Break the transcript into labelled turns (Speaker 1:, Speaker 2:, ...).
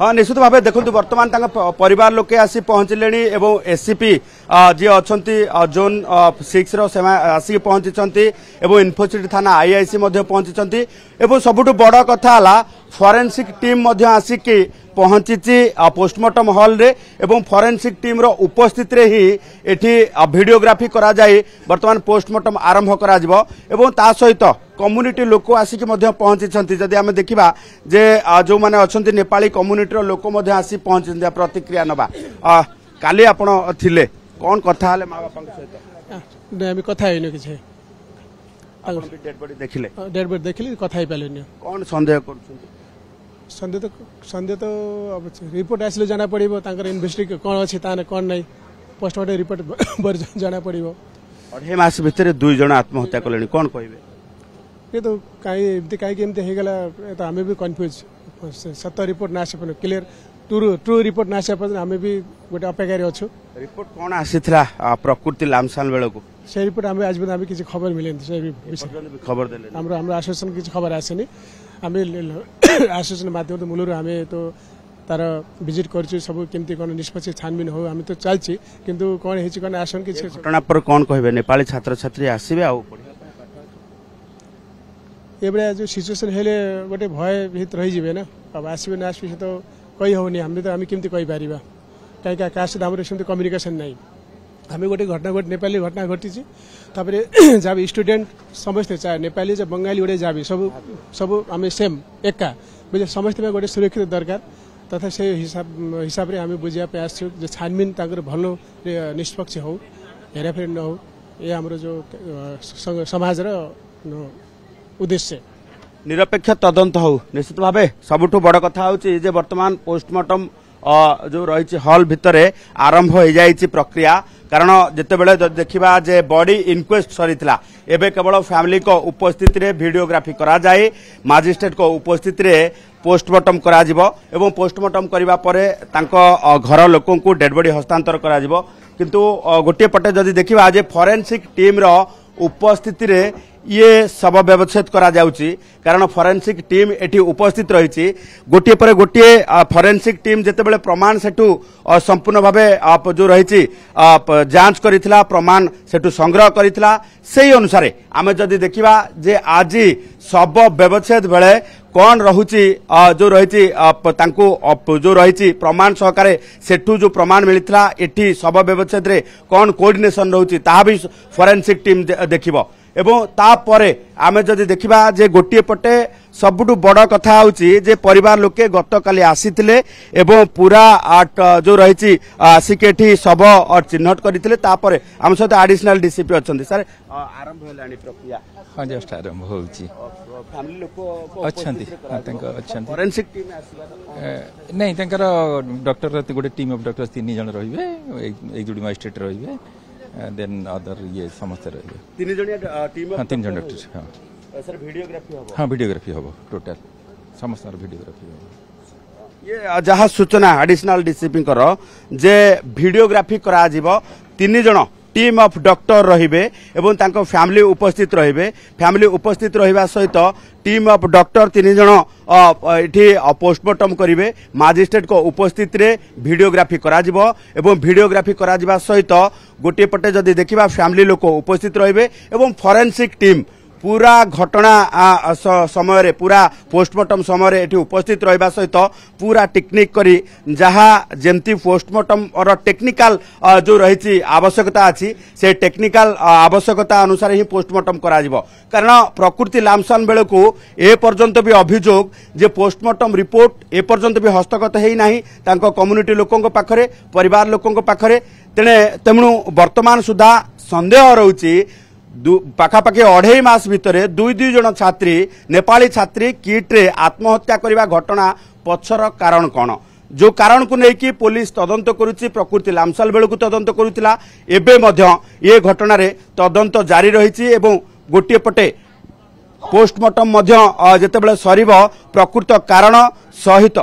Speaker 1: हाँ निश्चित भाव देखो बर्तमान परिवार लोके आसी पहुंचले एवं एससीपी जी अच्छा जोन 6 आसिक पहुंची इन्फोसिटी थाना आईआईसी पहुंची सबुठ बड़ कथा फॉरेंसिक टीम आसिक पहुंची पोस्टमार्टम हॉल रे एवं फॉरेंसिक टीम रो उपस्थित रे ही एठी वीडियोग्राफी करा जाई वर्तमान पोस्टमार्टम आरंभ करा जिवो एवं ता सहित कम्युनिटी लोक आसिक पहुंची जदि आम देखा जे जो मैंने अच्छा नेपाली कम्युनिटी लोक आसी पहुंची प्रतिक्रिया नवा काली आपण थिले कौन कथा हाले माँ बापा सहित
Speaker 2: कथा कि
Speaker 1: डेड बॉडी देखिले
Speaker 2: देखिले कथा ही पारे
Speaker 1: कौन संदेह कर
Speaker 2: संदेह तो रिपोर्ट आसले जाना पड़ो इन्वेस्टिगेट कौन अच्छी कौन ना पोस्टमार्टम रिपोर्ट जाना पड़ो
Speaker 1: 2.5 मास भितर 2 जन आत्महत्या कले कौन कहे
Speaker 2: ये तो कहीं तो आम भी कन्फ्यूज सत रिपोर्ट ना आसे क्लियर ट्रू रिपोर्ट ना आसे आम भी गोटे अपेक्षा अच्छु
Speaker 1: रिपोर्ट कौन आसी प्रकृति लामसाल बेल को
Speaker 2: से रिपोर्ट आम आज किसी खबर मिले
Speaker 1: खबर देले
Speaker 2: आश्वासन किसी खबर आसेनी आम आश्वासन माध्यम मूलर आम तो तार विजिट कर सब केमती कौन निष्पक्ष छानबीन हो आम तो चलती किंतु कौन है कौन आसन किसी
Speaker 1: घटना पर कौन कहे नेपाली छात्र छात्री आसबे
Speaker 2: ये भाया जो सिचुएसन हेले गोटे भय भीत रही ना अब आसबे ना आसबे तो कही होनी आम तो आम केमती कही पार कहीं क्या सहित आम सेमती कम्युनिकेशन ना आम गोटे घटना नेपाली घटना घटी जब स्टूडेंट समस्ते चाहे नेपाली चाहे बंगाली गोटे जब सब सब आम सेम एका बुझे समस्त गोटे सुरक्षित दरकार तथा से हिसाब से आम बुझापी आसु छानबीन भल निष्पक्ष हो हेराफेरी न हो ये आम जो समाज उद्देश्य
Speaker 1: निरपेक्ष तदंत हो निश्चित भाव सबुठ बड़ कथा हूँ वर्तमान पोस्टमार्टम जो रही हॉल भितर आरंभ हो जाइए प्रक्रिया कारण जितेबले देखा जे बॉडी इनक्वेस्ट सरीला एबे केवल फैमिली को उपस्थित रे वीडियोग्राफी करा जाए मजिस्ट्रेट को उपस्थित रे पोस्टमार्टम करा जिवो एवं पोस्टमार्टम करिबा परे तांको घर लोकों को डेड बॉडी हस्तांतर करा जिवो किंतु गोटे पटे जदि देखिबा जे फॉरेंसिक टीम रो उपस्थित रे ये शव व्यवच्छेद करा जाउची कारण फॉरेंसिक टीम एठी उपस्थित रही गोटे पर गोटे फॉरेंसिक टीम जेतेबेले प्रमाण सेठू संपूर्ण भावे जो रही जांच करिथिला प्रमाण सेठू संग्रह करिथिला सेही अनुसार आमे जदि देखिबा जे आज शव व्यवच्छेद बेले कौन रहुची जो रही जो रही प्रमाण सहकारे सेठू जो प्रमाण मिलता एठी शव व्यवच्छेद रे कौन कोऑर्डिनेशन रहुची ताहा भी फॉरेंसिक टीम देखिबो एवं तापरे आमे जदि देखिबा जे गोटे पटे सबुठु बड़ कथा होची जे परिवार लोके गतकाली आसीथिले एवं पूरा जो रही आसिक एठी सब चिन्हट करथिले तापरे आम सहित एडिशनल डीसीपी अछंती सर आरंभ हेलानी प्रक्रिया
Speaker 3: हां जस्ट आरंभ होची
Speaker 1: फैमिली लोक
Speaker 3: अछंती अछंती
Speaker 1: फॉरेंसिक टीम आसीबा
Speaker 3: नहीं तंकर डॉक्टर गोटे टीम ऑफ डॉक्टर 3 जन रहिबे एक जोडी मजिस्ट्रेट रहिबे देन अदर ये समस्त रहिबे
Speaker 1: 3 जन टीम
Speaker 3: हां 3 जन डॉक्टर हां
Speaker 1: सर वीडियोग्राफी हो
Speaker 3: हां वीडियोग्राफी हो टोटल समस्त वीडियोग्राफी हो
Speaker 1: ये जहाँ सूचना एडिशनल डीसीपी जे वीडियोग्राफी करा जिवो 3 जन टीम ऑफ डॉक्टर रहिबे एवं तांको फैमिली उपस्थित रहिबे फैमिली उपस्थित रहिबा सहित टीम ऑफ डॉक्टर 3 जन एठी पोस्टमार्टम करिवे मजिस्ट्रेट को उपस्थित रे वीडियोग्राफी करा जिवो एवं वीडियोग्राफी करा जिबा सहित गोटे पटे जदि देखिबा फैमिली लोक उपस्थित रहिबे एवं फॉरेंसिक टीम पूरा घटना समय रे पूरा पोस्टमार्टम समय एठी उपस्थित रहिबा सहित पूरा टेक्निक करी जहाँ जेमती पोस्टमार्टम और टेक्निकल जो रही आवश्यकता अच्छी से टेक्निकल आवश्यकता अनुसार ही पोस्टमार्टम करा जिवो कारण प्रकृति लामसान बेले को ए पर्यंत भी अभियोग जे पोस्टमार्टम रिपोर्ट ए पर्यंत भी हस्तगत है नहीं तांको कम्युनिटी लोकों पाखरे परिवार लोकों पाखरे तेणु वर्तमान सुधा संदेह रहुची पाखापाखि 2.5 मास भितर 2 जन छात्री नेपाली छात्री किट्रे आत्महत्या करने घटना पछर कारण कौन जो कारण को लेकिन पुलिस तदंत करुच्ची प्रकृति लामसाल बेलू तदंत करुला एबे मध्य ये घटना रे तदंत जारी रही एवं गोटे पटे पोस्टमार्टम जितेबाला सर प्रकृत कारण सहित